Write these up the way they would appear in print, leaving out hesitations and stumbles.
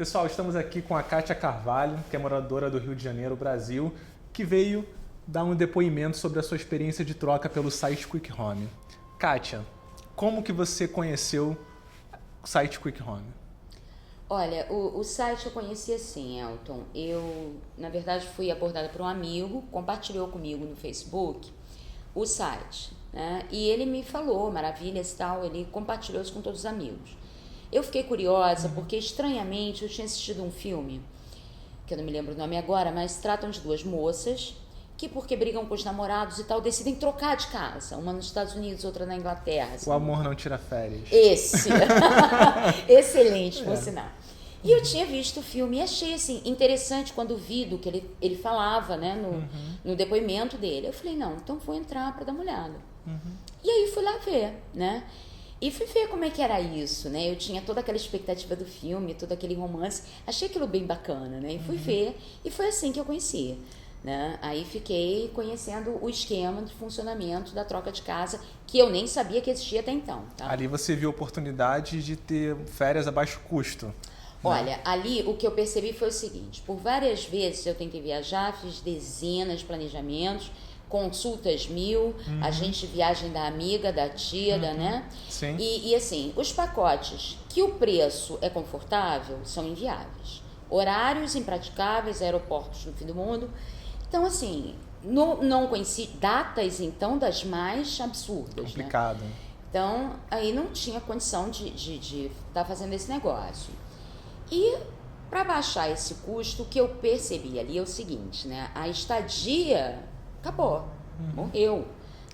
Pessoal, estamos aqui com a Kátia Carvalho, que é moradora do Rio de Janeiro, Brasil, que veio dar um depoimento sobre a sua experiência de troca pelo site Quick Home. Kátia, como que você conheceu o site Quick Home? Olha, o site eu conheci assim, Elton. Eu, na verdade, fui abordada por um amigo, compartilhou comigo no Facebook o site, né? E ele me falou maravilhas e tal, ele compartilhou isso com todos os amigos. Eu fiquei curiosa porque, estranhamente, eu tinha assistido um filme, que eu não me lembro o nome agora, mas tratam de duas moças que, porque brigam com os namorados e tal, decidem trocar de casa. Uma nos Estados Unidos, outra na Inglaterra. Assim. O Amor Não Tira Férias. Esse. Excelente, por sinal. E eu tinha visto o filme e achei assim, interessante quando vi do que ele falava, né, no depoimento dele. Eu falei, não, então vou entrar para dar uma olhada. E aí fui lá ver, né? E fui ver como é que era isso, né? Eu tinha toda aquela expectativa do filme, todo aquele romance. Achei aquilo bem bacana, né? E fui ver. E foi assim que eu conheci, né? Aí fiquei conhecendo o esquema de funcionamento da troca de casa, que eu nem sabia que existia até então, tá? Ali você viu a oportunidade de ter férias a baixo custo. Olha, ali o que eu percebi foi o seguinte, por várias vezes eu tentei viajar, fiz dezenas de planejamentos, consultas 1000, agente de viagem da amiga, da tia, né? Sim. E assim, os pacotes que o preço é confortável são inviáveis. Horários impraticáveis, aeroportos no fim do mundo. Então, assim, não conheci datas, então, das mais absurdas. Complicado. Né? Então, aí não tinha condição de estar fazendo esse negócio. E para baixar esse custo, o que eu percebi ali é o seguinte, né? A estadia acabou, morreu.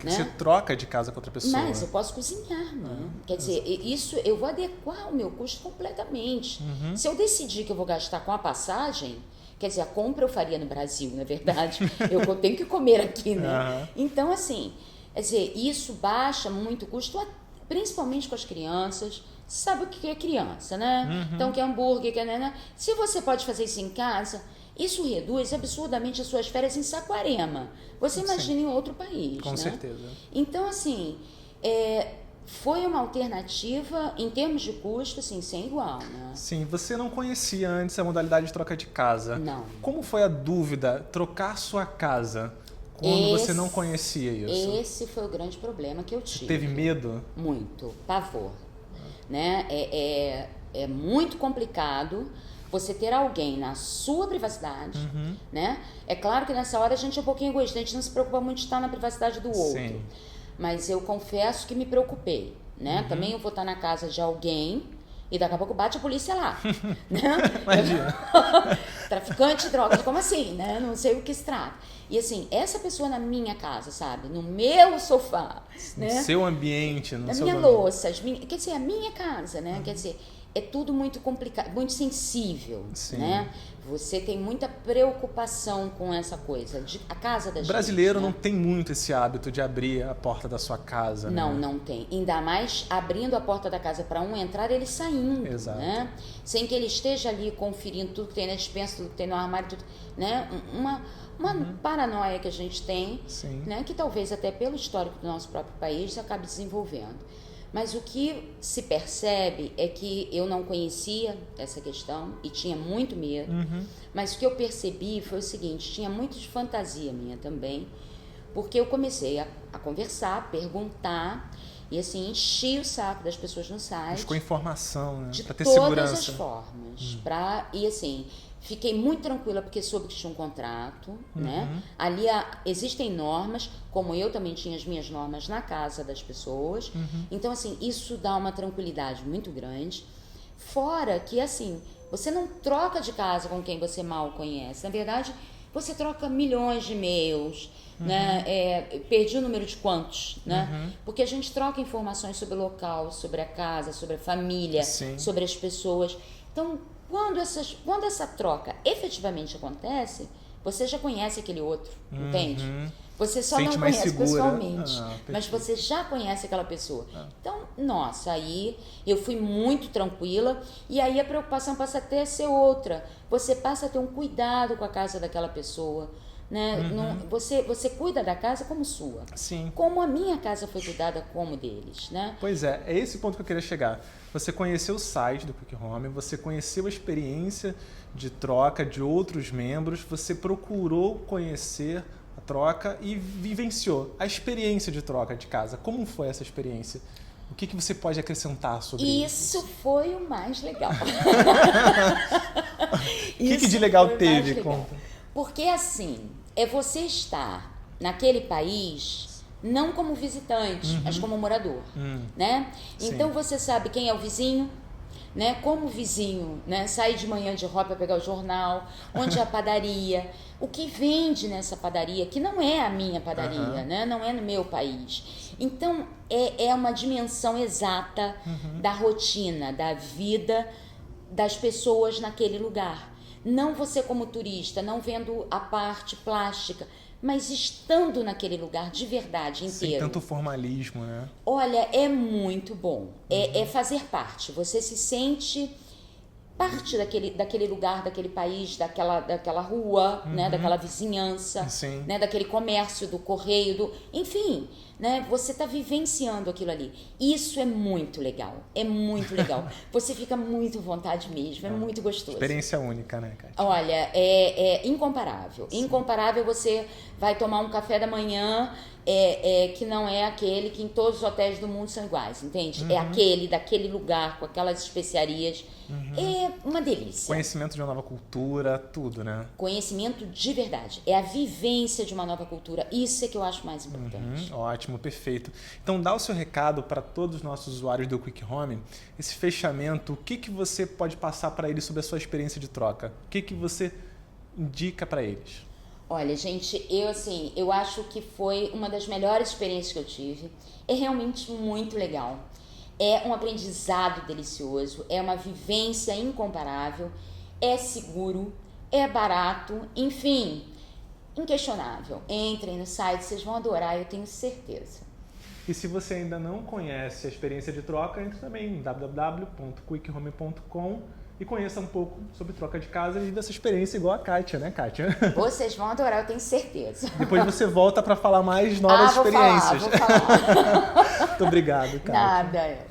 Né? Você troca de casa com outra pessoa. Mas eu posso cozinhar, né? Quer dizer, isso eu vou adequar o meu custo completamente. Se eu decidir que eu vou gastar com a passagem, quer dizer, a compra eu faria no Brasil, na verdade. Eu tenho que comer aqui, né? Então, assim, quer dizer, isso baixa muito o custo, principalmente com as crianças. Sabe o que é criança, né? Então, que é hambúrguer, que é... Né? Se você pode fazer isso em casa, isso reduz absurdamente as suas férias em Saquarema. Você imagina em outro país, Com né? certeza. Então, assim, foi uma alternativa em termos de custo, assim, sem igual, né? Sim, você não conhecia antes a modalidade de troca de casa. Não. Como foi a dúvida trocar sua casa quando você não conhecia isso? Esse foi o grande problema que eu tive. Você teve medo? Muito, pavor. Né? É muito complicado você ter alguém na sua privacidade, né? É claro que nessa hora a gente é um pouquinho egoísta, a gente não se preocupa muito de estar na privacidade do outro. Sim. Mas eu confesso que me preocupei, né? Também eu vou estar na casa de alguém e daqui a pouco bate a polícia lá, né? Imagina. Traficante de drogas, como assim, né? Não sei o que se trata. E assim, essa pessoa na minha casa, sabe? No meu sofá, né? No seu ambiente, no na seu minha domínio. louça, quer dizer, a minha casa, né? Quer dizer, é tudo muito complicado, muito sensível, Sim. né? Você tem muita preocupação com essa coisa, a casa da gente. O brasileiro né? não tem muito esse hábito de abrir a porta da sua casa. Não, né? não tem. Ainda mais abrindo a porta da casa para um entrar, ele saindo, Exato. né? Sem que ele esteja ali conferindo tudo que tem na despensa, tudo que tem no armário, tudo, né? Uma paranoia que a gente tem, Sim. né? Que talvez até pelo histórico do nosso próprio país acabe desenvolvendo. Mas o que se percebe é que eu não conhecia essa questão e tinha muito medo. Mas o que eu percebi foi o seguinte, tinha muito de fantasia minha também, porque eu comecei a conversar, perguntar e assim enchi o saco das pessoas no site. Buscou informação, né? De Pra ter todas segurança. as formas. E assim, fiquei muito tranquila porque soube que tinha um contrato, né? Ali existem normas, como eu também tinha as minhas normas na casa das pessoas. Então, assim, isso dá uma tranquilidade muito grande. Fora que, assim, você não troca de casa com quem você mal conhece. Na verdade, você troca milhões de e-mails, né? Perdi o número de quantos, né? Porque a gente troca informações sobre o local, sobre a casa, sobre a família, Sim. sobre as pessoas. Então, quando essa troca efetivamente acontece, você já conhece aquele outro, entende? Você só Sente não mais conhece segura. pessoalmente, mas Perfeito. você já conhece aquela pessoa. Então, nossa, aí eu fui muito tranquila e aí a preocupação passa até a ser outra. Você passa a ter um cuidado com a casa daquela pessoa. né? Você cuida da casa como sua. Sim. Como a minha casa foi cuidada como deles, né? Pois é esse ponto que eu queria chegar. Você conheceu o site do Quick Home, você conheceu a experiência de troca de outros membros, você procurou conhecer a troca e vivenciou a experiência de troca de casa. Como foi essa experiência? O que você pode acrescentar sobre isso? Isso foi o mais legal. O que de legal teve? Porque assim, é você estar naquele país não como visitante, mas como morador, né? Então você sabe quem é o vizinho, né? Como o vizinho, né, sai de manhã de rua para pegar o jornal, onde é a padaria, o que vende nessa padaria, que não é a minha padaria, né? Não é no meu país. Então é uma dimensão exata da rotina, da vida das pessoas naquele lugar. Não você como turista, não vendo a parte plástica, mas estando naquele lugar de verdade inteiro. Sem tanto formalismo, né? Olha, é muito bom. É fazer parte. Você se sente parte daquele lugar, daquele país, daquela rua, né? Daquela vizinhança, né? Daquele comércio, do correio, enfim, né? Você está vivenciando aquilo ali. Isso é muito legal. É muito legal. Você fica muito à vontade mesmo. É muito gostoso. Experiência única, né, Kátia? Olha, é incomparável. Sim. Incomparável. Você vai tomar um café da manhã que não é aquele que em todos os hotéis do mundo são iguais, entende? É aquele, daquele lugar, com aquelas especiarias. É uma delícia. Conhecimento de uma nova cultura, tudo, né? Conhecimento de verdade. É a vivência de uma nova cultura. Isso é que eu acho mais importante. Ótimo, perfeito. Então dá o seu recado para todos os nossos usuários do Quick Home. Esse fechamento, o que você pode passar para eles sobre a sua experiência de troca? O que você indica para eles? Olha, gente, eu acho que foi uma das melhores experiências que eu tive. É realmente muito legal. É um aprendizado delicioso, é uma vivência incomparável, é seguro, é barato, enfim, inquestionável. Entrem no site, vocês vão adorar, eu tenho certeza. E se você ainda não conhece a experiência de troca, entre também em www.quickhome.com e conheça um pouco sobre troca de casa e dessa experiência igual a Kátia, né, Kátia? Vocês vão adorar, eu tenho certeza. Depois você volta para falar mais novas experiências. Vou falar. Muito obrigado, Kátia. Nada.